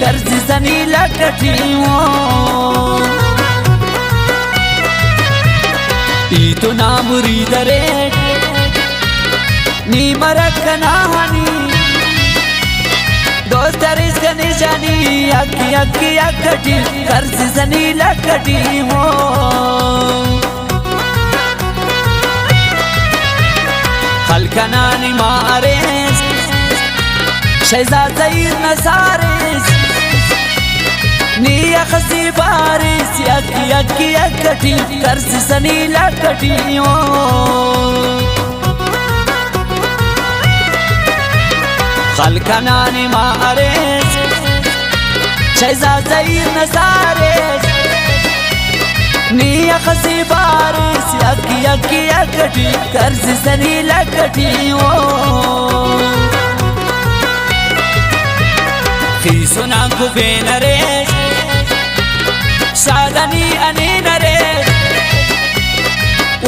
कर्ज जनीला कटी ई तो नाम रीदरे नी मरकनानी दोस्त रिश्क निशानी अक्की अक्की कटी कर्ज जनीला कटी खलकनानी मारेस शहजाद नसारेस निया खसी बारिस अक्की अक्की कटी कर्ज जनीला कटी खलकनानी मारेस शहजाद नसारेस निया खसी बारिस अक्की अक्की कटी कर्ज जनीला कटी खीसुना कुबेन रे शादनी अनीन रे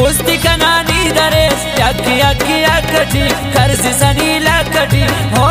उस्ती कनानी दरे अक्की अक्की कटी कर्ज जनीला कटी हो